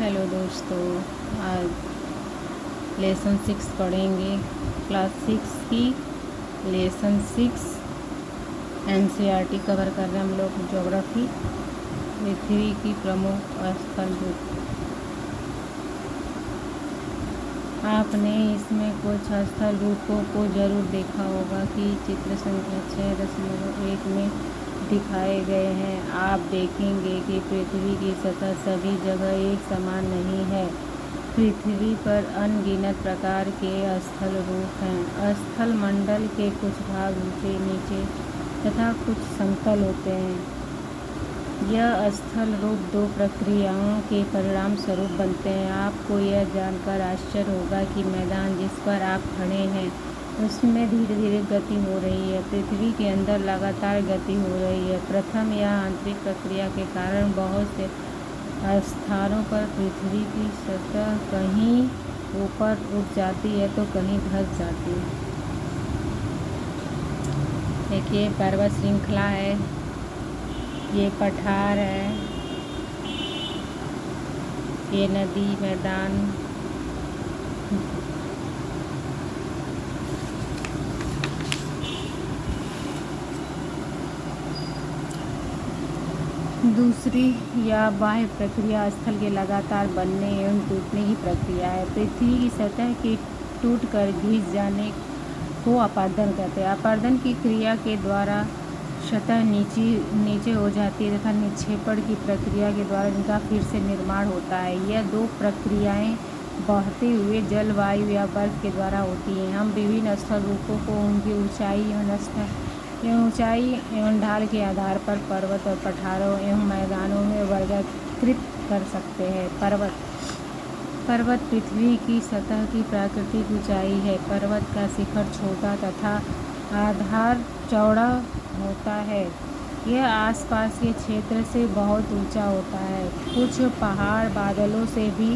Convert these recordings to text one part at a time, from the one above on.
Hello दोस्तों, आज lesson 6 पढ़ेंगे। क्लास 6 की लेसन 6 एनसीईआरटी कवर कर रहे हैं हम लोग। ज्योग्राफी, पृथ्वी की प्रमुख स्थल रूप। आपने इसमें कुछ स्थल रूपों को जरूर देखा होगा कि चित्र संख्या 6.1 में दिखाए गए हैं। आप देखेंगे कि पृथ्वी की सतह सभी जगह एक समान नहीं है। पृथ्वी पर अनगिनत प्रकार के स्थल रूप हैं। स्थल मंडल के कुछ भाग ऊंचे नीचे तथा कुछ समतल होते हैं। यह स्थल रूप दो प्रक्रियाओं के परिणाम स्वरूप बनते हैं। आपको यह जानकर आश्चर्य होगा कि मैदान जिस पर आप खड़े हैं उसमें धीरे धीरे गति हो रही है। पृथ्वी के अंदर लगातार गति हो रही है। प्रथम यह आंतरिक प्रक्रिया के कारण बहुत से स्थानों पर पृथ्वी की सतह कहीं ऊपर उठ जाती है तो कहीं धंस जाती है। देखिए, पर्वत श्रृंखला है, ये पठार है, ये नदी मैदान। दूसरी या बाह्य प्रक्रिया स्थल के लगातार बनने एवं टूटने की प्रक्रिया है। पृथ्वी की सतह के टूटकर घिस जाने को अपर्दन कहते हैं। अपर्दन की क्रिया के द्वारा सतह नीचे हो जाती है तथा निक्षेपण की प्रक्रिया के द्वारा इनका फिर से निर्माण होता है। यह दो प्रक्रियाएं बहते हुए जल, वायु या बर्फ के द्वारा होती हैं। हम विभिन्न स्थल रूपों को उनकी ऊंचाई एवं ढाल के आधार पर पर्वत और पठारों एवं मैदानों में वर्गीकृत कर सकते हैं। पर्वत पृथ्वी की सतह की प्राकृतिक ऊंचाई है। पर्वत का शिखर छोटा तथा आधार चौड़ा होता है। यह आसपास के क्षेत्र से बहुत ऊंचा होता है। कुछ पहाड़ बादलों से भी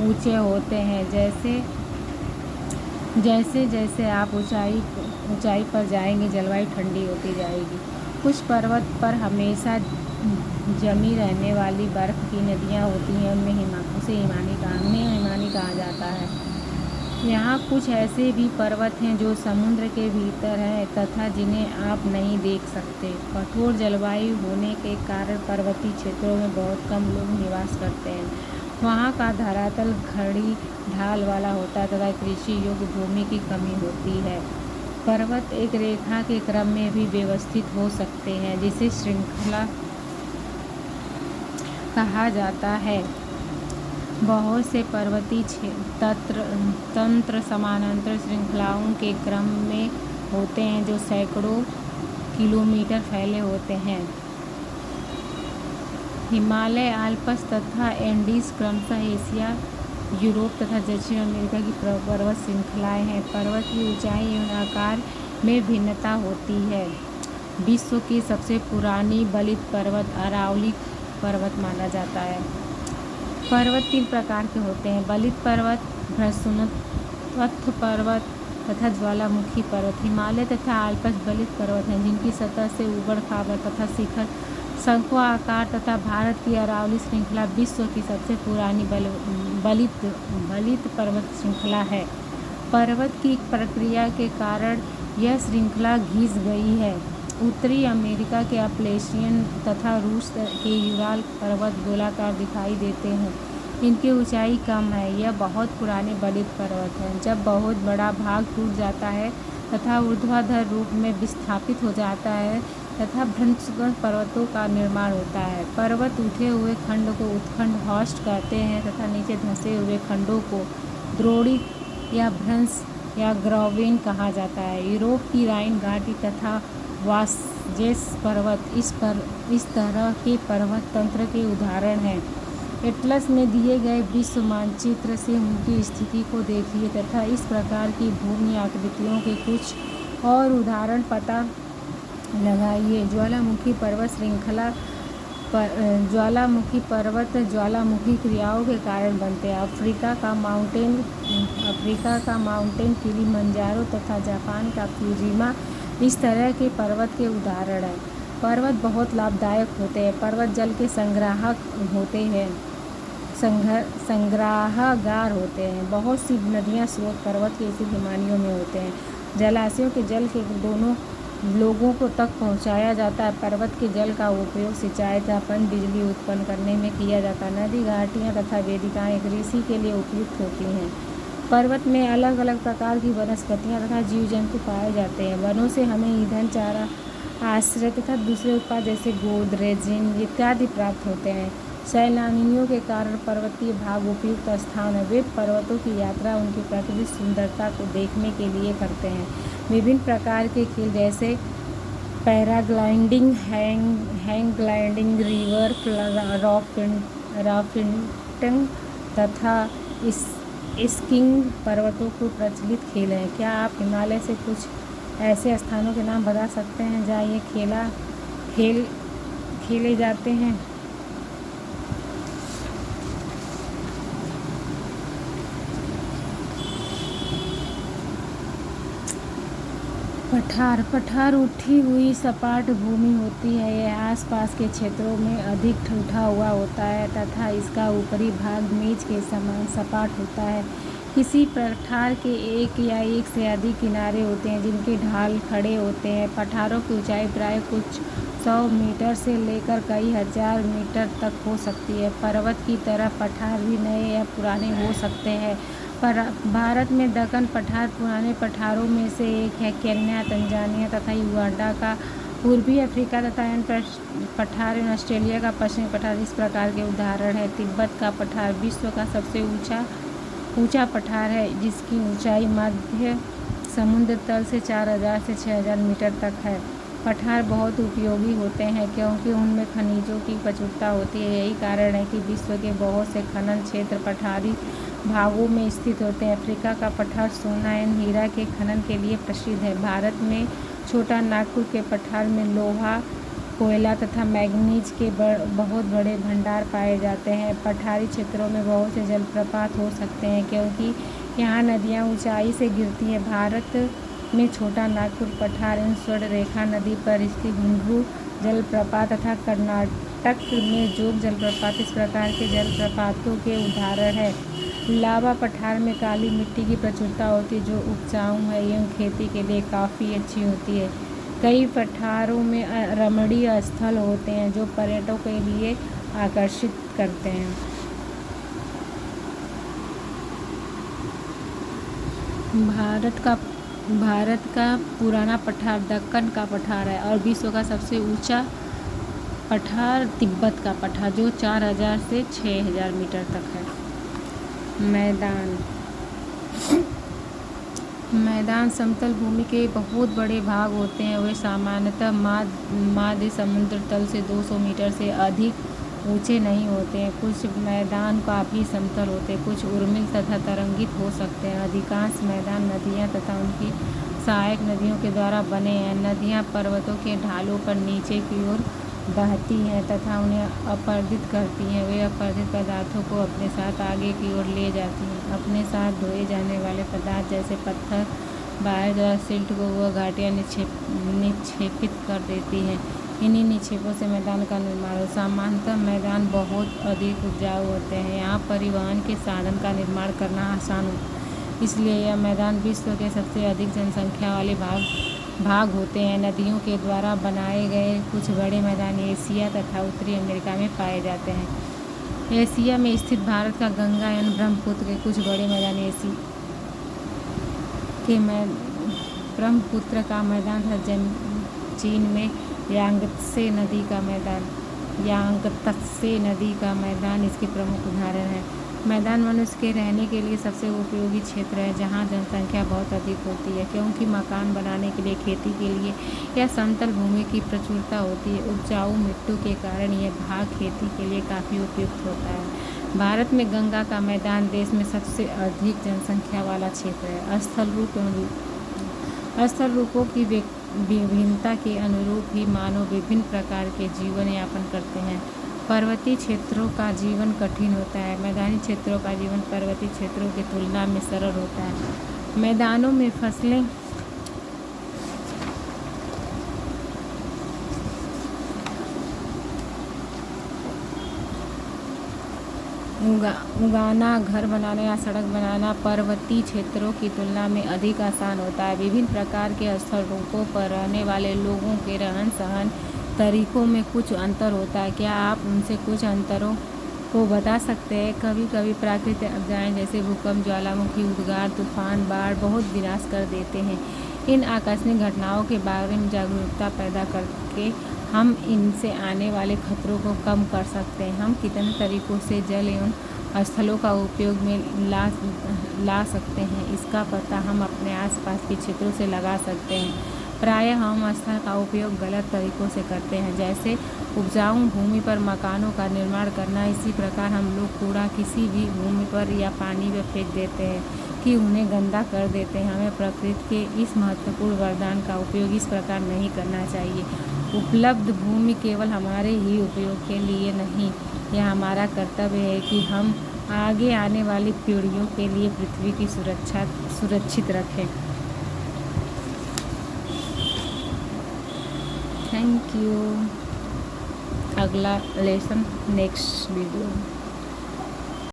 ऊंचे होते हैं। जैसे जैसे आप ऊंचाई पर जाएंगे जलवायु ठंडी होती जाएगी। कुछ पर्वत पर हमेशा जमी रहने वाली बर्फ की नदियाँ होती हैं। उसे हिमानी कहा जाता है। यहाँ कुछ ऐसे भी पर्वत हैं जो समुद्र के भीतर हैं तथा जिन्हें आप नहीं देख सकते। कठोर जलवायु होने के कारण पर्वतीय क्षेत्रों में बहुत कम लोग निवास करते हैं। वहाँ का धरातल खड़ी ढाल वाला होता है तथा कृषि योग्य भूमि की कमी होती है। पर्वत एक रेखा के क्रम में भी व्यवस्थित हो सकते हैं, जिसे श्रृंखला कहा जाता है। बहुत से पर्वतीय तंत्र समानांतर श्रृंखलाओं के क्रम में होते हैं जो सैकड़ों किलोमीटर फैले होते हैं। हिमालय, आल्प्स तथा एंडीज क्रमशः एशिया, यूरोप तथा दक्षिण अमेरिका की पर्वत श्रृंखलाएं हैं। पर्वत की ऊंचाई एवं आकार में भिन्नता होती है। विश्व की सबसे पुरानी बलित पर्वत अरावली पर्वत माना जाता है। पर्वत 3 प्रकार के होते हैं: बलित पर्वत, भ्रमशोन्नत पर्वत तथा ज्वालामुखी पर्वत। हिमालय तथा आल्प्स बलित पर्वत हैं जिनकी सतह से ऊबड़-खाबड़ तथा शिखर शंखुआ आकार तथा भारत की अरावली श्रृंखला विश्व की सबसे पुरानी बलित पर्वत श्रृंखला है। पर्वत की प्रक्रिया के कारण यह श्रृंखला घिस गई है। उत्तरी अमेरिका के अपलेशियन तथा रूस के यूराल पर्वत गोलाकार दिखाई देते हैं। इनकी ऊंचाई कम है। यह बहुत पुराने बलित पर्वत हैं। जब बहुत बड़ा भाग टूट जाता है तथा ऊर्ध्वाधर रूप में विस्थापित हो जाता है तथा भ्रंशगण पर्वतों का निर्माण होता है। पर्वत उठे हुए खंड को उत्खंड हॉस्ट कहते हैं तथा नीचे धंसे हुए खंडों को द्रोणी या भ्रंश या ग्रावेन कहा जाता है। यूरोप की राइन घाटी तथा वासजेस पर्वत इस तरह के पर्वत तंत्र के उदाहरण हैं। एटलस में दिए गए विश्व मानचित्र से उनकी स्थिति को देखिए तथा इस प्रकार की भूमि आकृतियों के कुछ और उदाहरण पता लगाइए। ज्वालामुखी पर्वत श्रृंखला ज्वालामुखी पर्वत ज्वालामुखी क्रियाओं के कारण बनते हैं। अफ्रीका का माउंटेन किलिमंजारो तथा जापान का फ्यूजिमा इस तरह के पर्वत के उदाहरण हैं। पर्वत बहुत लाभदायक होते हैं। पर्वत जल के संग्राहक होते हैं। संग्रहागार होते हैं। बहुत सी नदियाँ स्रोत पर्वत के इसी हिमानियों में होते हैं। जलाशयों के जल के दोनों लोगों को तक पहुंचाया जाता है। पर्वत के जल का उपयोग सिंचाई तथा पन बिजली उत्पन्न करने में किया जाता है। नदी घाटियाँ तथा वेदिकाएँ कृषि के लिए उपयुक्त होती हैं। पर्वत में अलग अलग प्रकार की वनस्पतियाँ तथा जीव जंतु पाए जाते हैं। वनों से हमें ईंधन, चारा, आश्रय तथा दूसरे उत्पाद जैसे गोंद, रेजिन इत्यादि प्राप्त होते हैं। सैलानियों के कारण पर्वतीय भाग उपयुक्त स्थान है। वे पर्वतों की यात्रा उनकी प्राकृतिक सुंदरता को देखने के लिए करते हैं। विभिन्न प्रकार के खेल जैसे paragliding, hang gliding, river rafting तथा स्कीइंग पर्वतों को प्रचलित खेल हैं। क्या आप हिमालय से कुछ ऐसे स्थानों के नाम बता सकते हैं जहाँ ये खेल खेले जाते हैं? पठार उठी हुई सपाट भूमि होती है। यह आसपास के क्षेत्रों में अधिक उठा हुआ होता है तथा इसका ऊपरी भाग मेज के समान सपाट होता है। किसी पठार के एक या एक से अधिक किनारे होते हैं जिनके ढाल खड़े होते हैं। पठारों की ऊंचाई प्रायः कुछ 100 मीटर से लेकर कई हजार मीटर तक हो सकती है। पर्वत की तरह पठार भी नए या पुराने हो सकते हैं। भारत में दक्कन पठार पुराने पठारों में से एक है। केन्या, तंजानिया तथा युगांडा का पूर्वी अफ्रीका तथा अन्य पठार एवं ऑस्ट्रेलिया का पश्चिमी पठार इस प्रकार के उदाहरण है। तिब्बत का पठार विश्व का सबसे ऊंचा पठार है, जिसकी ऊंचाई मध्य समुद्र तल से 4000 से 6000 मीटर तक है। पठार बहुत उपयोगी होते हैं क्योंकि उनमें खनिजों की प्रचुरता होती है। यही कारण है कि विश्व के बहुत से खनन क्षेत्र पठारी भागों में स्थित होते हैं। अफ्रीका का पठार सोना एवं हीरा के खनन के लिए प्रसिद्ध है। भारत में छोटा नागपुर के पठार में लोहा, कोयला तथा मैंगनीज के बहुत बड़े भंडार पाए जाते हैं। पठारी क्षेत्रों में बहुत से जलप्रपात हो सकते हैं क्योंकि यहाँ नदियाँ ऊंचाई से गिरती हैं। भारत में छोटा नागपुर पठार एवं स्वर्ण रेखा नदी पर स्थित हुंड्रू जलप्रपात तथा कर्नाटक में जोग जलप्रपात इस प्रकार के जलप्रपातों के उदाहरण है। लावा पठार में काली मिट्टी की प्रचुरता होती है जो उपजाऊ है एवं खेती के लिए काफ़ी अच्छी होती है। कई पठारों में रमणीय स्थल होते हैं जो पर्यटकों के लिए आकर्षित करते हैं। भारत का पुराना पठार दक्कन का पठार है और विश्व का सबसे ऊंचा पठार तिब्बत का पठार जो 4000 से 6000 मीटर तक है। मैदान समतल भूमि के बहुत बड़े भाग होते हैं। वे सामान्यतः माध्य समुद्र तल से 200 मीटर से अधिक ऊंचे नहीं होते हैं। कुछ मैदान काफ़ी समतल होते हैं, कुछ उर्मिल तथा तरंगित हो सकते हैं। अधिकांश मैदान नदियाँ तथा उनकी सहायक नदियों के द्वारा बने हैं। नदियाँ पर्वतों के ढालों पर नीचे की ओर बहती हैं तथा उन्हें अपरदित करती हैं। वे अपरदित पदार्थों को अपने साथ आगे की ओर ले जाती हैं। अपने साथ ढोए जाने वाले पदार्थ जैसे पत्थर, बाहर या सिल्ट को वह घाटियाँ निक्षेपित कर देती हैं। इन्हीं निक्षेपों से मैदान का निर्माण हो। सामान्यतः मैदान बहुत अधिक उपजाऊ होते हैं। यहाँ परिवहन के साधन का निर्माण करना आसान हो, इसलिए यह मैदान विश्व के सबसे अधिक जनसंख्या वाले भाग होते हैं। नदियों के द्वारा बनाए गए कुछ बड़े मैदान एशिया तथा उत्तरी अमेरिका में पाए जाते हैं। एशिया में स्थित भारत का गंगा एवं ब्रह्मपुत्र के कुछ बड़े मैदान ब्रह्मपुत्र का मैदान तथा चीन में यांगत्से नदी का मैदान इसके प्रमुख उदाहरण है। मैदान मनुष्य के रहने के लिए सबसे उपयोगी क्षेत्र है जहाँ जनसंख्या बहुत अधिक होती है क्योंकि मकान बनाने के लिए, खेती के लिए या समतल भूमि की प्रचुरता होती है। उपजाऊ मिट्टी के कारण यह भाग खेती के लिए काफ़ी उपयुक्त होता है। भारत में गंगा का मैदान देश में सबसे अधिक जनसंख्या वाला क्षेत्र है। स्थल रूपों की विभिन्नता के अनुरूप ही मानव विभिन्न प्रकार के जीवन यापन करते हैं। पर्वतीय क्षेत्रों का जीवन कठिन होता है। मैदानी क्षेत्रों का जीवन पर्वतीय क्षेत्रों की तुलना में सरल होता है। मैदानों में फसलें उगाना, घर बनाना या सड़क बनाना पर्वतीय क्षेत्रों की तुलना में अधिक आसान होता है। विभिन्न प्रकार के स्थलों पर रहने वाले लोगों के रहन सहन तरीकों में कुछ अंतर होता है। क्या आप उनसे कुछ अंतरों को बता सकते हैं? कभी कभी प्राकृतिक आपदाएं जैसे भूकंप, ज्वालामुखी, उद्गार, तूफान, बाढ़ बहुत विनाश कर देते हैं। इन आकस्मिक घटनाओं के बारे में जागरूकता पैदा करके हम इनसे आने वाले खतरों को कम कर सकते हैं। हम कितने तरीकों से जल एवं स्थलों का उपयोग में ला सकते हैं, इसका पता हम अपने आसपास के क्षेत्रों से लगा सकते हैं। प्रायः हम स्थल का उपयोग गलत तरीकों से करते हैं, जैसे उपजाऊ भूमि पर मकानों का निर्माण करना। इसी प्रकार हम लोग कूड़ा किसी भी भूमि पर या पानी में फेंक देते हैं कि उन्हें गंदा कर देते हैं। हमें प्रकृति के इस महत्वपूर्ण वरदान का उपयोग इस प्रकार नहीं करना चाहिए। उपलब्ध भूमि केवल हमारे ही उपयोग के लिए नहीं, यह हमारा कर्तव्य है कि हम आगे आने वाली पीढ़ियों के लिए पृथ्वी की सुरक्षित रखें। Thank you. अगला लेसन नेक्स्ट वीडियो।